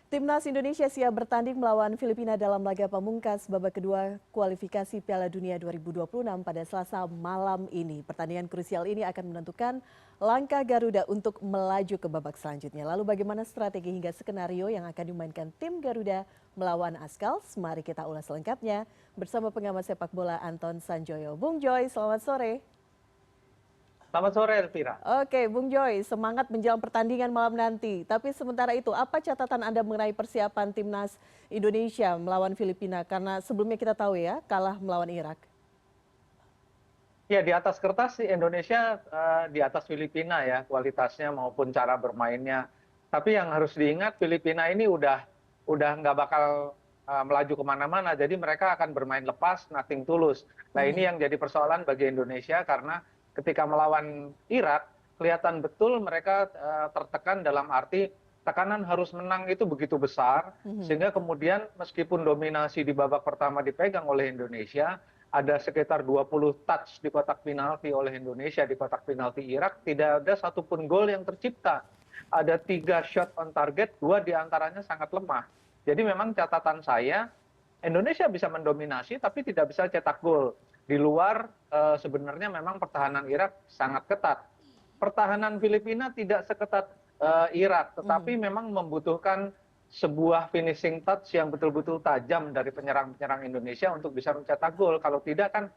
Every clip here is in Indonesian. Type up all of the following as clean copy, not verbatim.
Timnas Indonesia siap bertanding melawan Filipina dalam laga pamungkas babak kedua kualifikasi Piala Dunia 2026 pada Selasa malam ini. Pertandingan krusial ini akan menentukan langkah Garuda untuk melaju ke babak selanjutnya. Lalu bagaimana strategi hingga skenario yang akan dimainkan tim Garuda melawan Askals? Mari kita ulas selengkapnya bersama pengamat sepak bola Anton Sanjoyo. Bung Joy, selamat sore. Selamat sore, Elvira. Oke, Bung Joy, semangat menjelang pertandingan malam nanti. Tapi sementara itu, apa catatan Anda mengenai persiapan timnas Indonesia melawan Filipina? Karena sebelumnya kita tahu ya, kalah melawan Irak. Ya, di atas kertas sih Indonesia di atas Filipina ya, kualitasnya maupun cara bermainnya. Tapi yang harus diingat, Filipina ini udah nggak bakal melaju kemana-mana. Jadi mereka akan bermain lepas, nothing tulus. Nah, ini yang jadi persoalan bagi Indonesia karena ketika melawan Irak, kelihatan betul mereka tertekan dalam arti tekanan harus menang itu begitu besar, sehingga kemudian meskipun dominasi di babak pertama dipegang oleh Indonesia, ada sekitar 20 touch di kotak penalti oleh Indonesia di kotak penalti Irak, tidak ada satupun gol yang tercipta. Ada 3 shot on target, 2 diantaranya sangat lemah. Jadi memang catatan saya, Indonesia bisa mendominasi tapi tidak bisa cetak gol. Di luar sebenarnya memang pertahanan Irak sangat ketat. Pertahanan Filipina tidak seketat Irak, tetapi memang membutuhkan sebuah finishing touch yang betul-betul tajam dari penyerang-penyerang Indonesia untuk bisa mencetak gol. Kalau tidak kan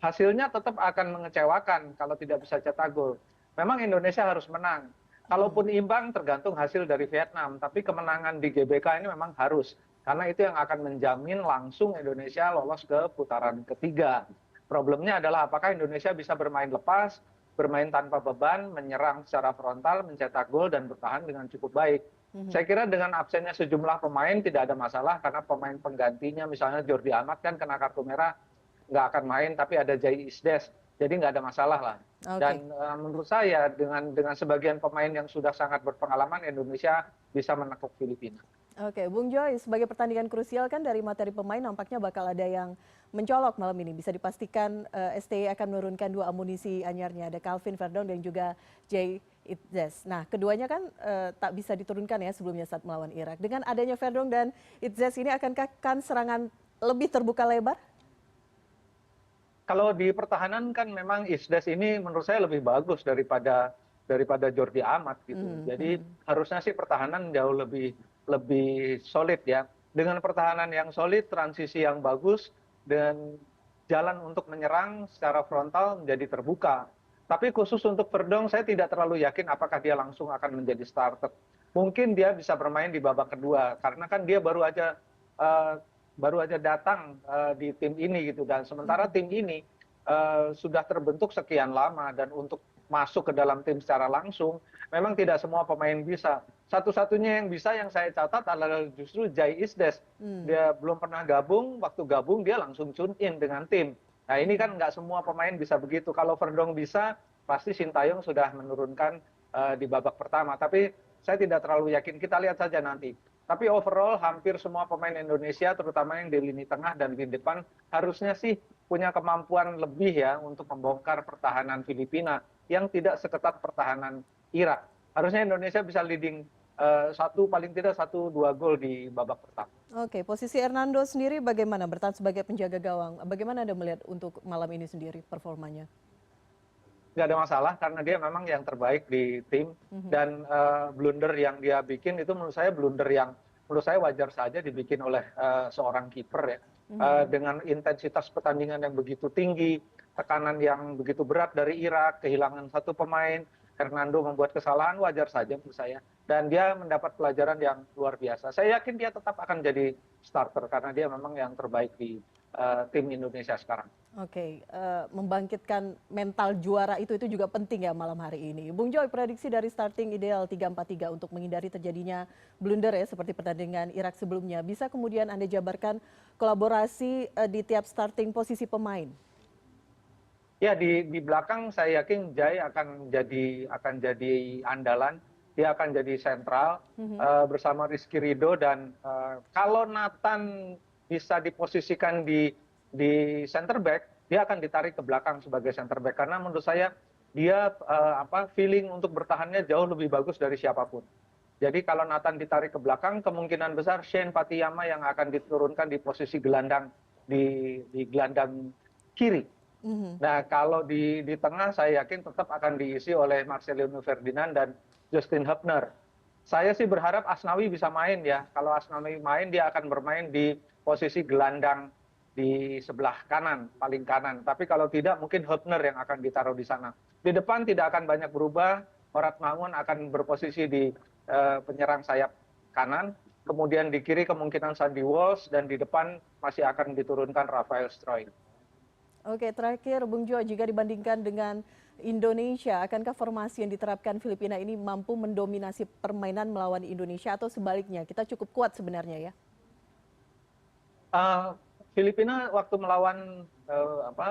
hasilnya tetap akan mengecewakan kalau tidak bisa cetak gol. Memang Indonesia harus menang. Kalaupun imbang tergantung hasil dari Vietnam, tapi kemenangan di GBK ini memang harus. Karena itu yang akan menjamin langsung Indonesia lolos ke putaran ketiga. Problemnya adalah apakah Indonesia bisa bermain lepas, bermain tanpa beban, menyerang secara frontal, mencetak gol, dan bertahan dengan cukup baik. Saya kira dengan absennya sejumlah pemain tidak ada masalah karena pemain penggantinya misalnya Jordi Amat kan kena kartu merah nggak akan main tapi ada Jai Isdes jadi nggak ada masalah lah. Dan menurut saya dengan sebagian pemain yang sudah sangat berpengalaman Indonesia bisa menekuk Filipina. Oke, Bung Joy, sebagai pertandingan krusial kan dari materi pemain nampaknya bakal ada yang mencolok malam ini. Bisa dipastikan STY akan menurunkan 2 amunisi anyarnya, ada Calvin Verdon dan juga Jay Itzes. Nah, keduanya kan tak bisa diturunkan ya sebelumnya saat melawan Irak. Dengan adanya Verdon dan Itzes ini akankah serangan lebih terbuka lebar? Kalau di pertahanan kan memang Isdes ini menurut saya lebih bagus daripada Jordi Amat gitu. Jadi harusnya sih pertahanan jauh lebih solid ya. Dengan pertahanan yang solid, transisi yang bagus, dan jalan untuk menyerang secara frontal menjadi terbuka. Tapi khusus untuk Verdong, saya tidak terlalu yakin apakah dia langsung akan menjadi starter. Mungkin dia bisa bermain di babak kedua, karena kan dia baru aja datang di tim ini gitu. Dan sementara tim ini sudah terbentuk sekian lama dan untuk masuk ke dalam tim secara langsung, memang tidak semua pemain bisa. Satu-satunya yang bisa yang saya catat adalah justru Jai Isdes. Dia belum pernah gabung, waktu gabung dia langsung tune in dengan tim. Nah ini kan nggak semua pemain bisa begitu. Kalau Verdong bisa, pasti Sintayong sudah menurunkan di babak pertama. Tapi saya tidak terlalu yakin, kita lihat saja nanti. Tapi overall hampir semua pemain Indonesia, terutama yang di lini tengah dan di depan, harusnya sih punya kemampuan lebih ya untuk membongkar pertahanan Filipina yang tidak seketat pertahanan Irak. Harusnya Indonesia bisa leading paling tidak 1-2 gol di babak pertama. Oke, posisi Hernando sendiri bagaimana bertahan sebagai penjaga gawang? Bagaimana Anda melihat untuk malam ini sendiri performanya? Nggak ada masalah karena dia memang yang terbaik di tim dan blunder yang dia bikin itu menurut saya blunder yang menurut saya wajar saja dibikin oleh seorang kiper ya. Dengan intensitas pertandingan yang begitu tinggi, tekanan yang begitu berat dari Irak, kehilangan 1 pemain, Hernando membuat kesalahan wajar saja menurut saya. Dan dia mendapat pelajaran yang luar biasa. Saya yakin dia tetap akan jadi starter karena dia memang yang terbaik di tim Indonesia sekarang. Oke, membangkitkan mental juara itu juga penting ya malam hari ini. Bung Joy, prediksi dari starting ideal 3-4-3 untuk menghindari terjadinya blunder ya seperti pertandingan Irak sebelumnya. Bisa kemudian Anda jabarkan kolaborasi di tiap starting posisi pemain? Ya di belakang saya yakin Jai akan jadi andalan, dia akan jadi sentral bersama Rizky Ridho dan kalau Nathan bisa diposisikan di center back, dia akan ditarik ke belakang sebagai center back karena menurut saya dia feeling untuk bertahannya jauh lebih bagus dari siapapun. Jadi kalau Nathan ditarik ke belakang, kemungkinan besar Shane Patiyama yang akan diturunkan di posisi gelandang di gelandang kiri. Mhm. Nah, kalau di tengah saya yakin tetap akan diisi oleh Marcelino Ferdinand dan Justin Hubner. Saya sih berharap Asnawi bisa main ya. Kalau Asnawi main, dia akan bermain di posisi gelandang di sebelah kanan, paling kanan. Tapi kalau tidak, mungkin Hubner yang akan ditaruh di sana. Di depan tidak akan banyak berubah. Horat Mangun akan berposisi di penyerang sayap kanan. Kemudian di kiri kemungkinan Sandy Walsh dan di depan masih akan diturunkan Rafael Struijk. Oke, terakhir Bung Jo, jika dibandingkan dengan Indonesia, akankah formasi yang diterapkan Filipina ini mampu mendominasi permainan melawan Indonesia atau sebaliknya? Kita cukup kuat sebenarnya ya. Filipina waktu melawan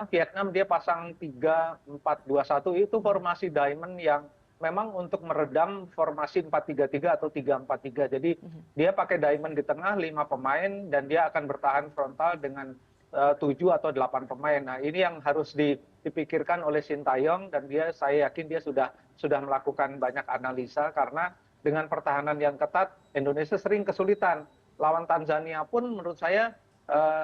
Vietnam dia pasang 3-4-2-1 itu formasi diamond yang memang untuk meredam formasi 4-3-3 atau 3-4-3. Jadi dia pakai diamond di tengah 5 pemain dan dia akan bertahan frontal dengan 7 atau 8 pemain. Nah, ini yang harus dipikirkan oleh Sintayong dan saya yakin dia sudah melakukan banyak analisa karena dengan pertahanan yang ketat Indonesia sering kesulitan. Lawan Tanzania pun menurut saya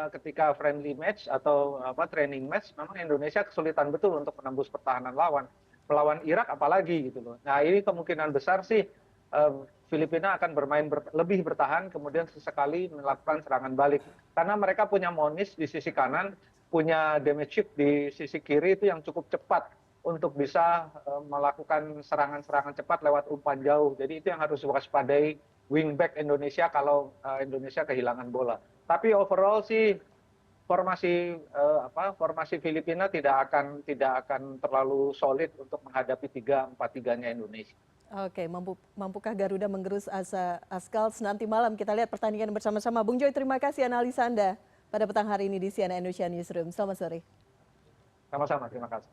ketika friendly match atau training match memang Indonesia kesulitan betul untuk menembus pertahanan lawan. Melawan Irak apalagi gitu loh. Nah, ini kemungkinan besar sih Filipina akan bermain lebih bertahan kemudian sesekali melakukan serangan balik. Karena mereka punya Moniz di sisi kanan, punya Demechip di sisi kiri itu yang cukup cepat untuk bisa melakukan serangan-serangan cepat lewat umpan jauh. Jadi itu yang harus diwaspadai wingback Indonesia kalau Indonesia kehilangan bola. Tapi overall sih formasi Filipina tidak akan terlalu solid untuk menghadapi 3-4-3-nya Indonesia. Oke, mampukah Garuda menggerus asa Ascalz nanti malam? Kita lihat pertandingan bersama-sama. Bung Joy, terima kasih analisa Anda pada petang hari ini di CNN Indonesia Newsroom. Selamat sore. Sama-sama, terima kasih.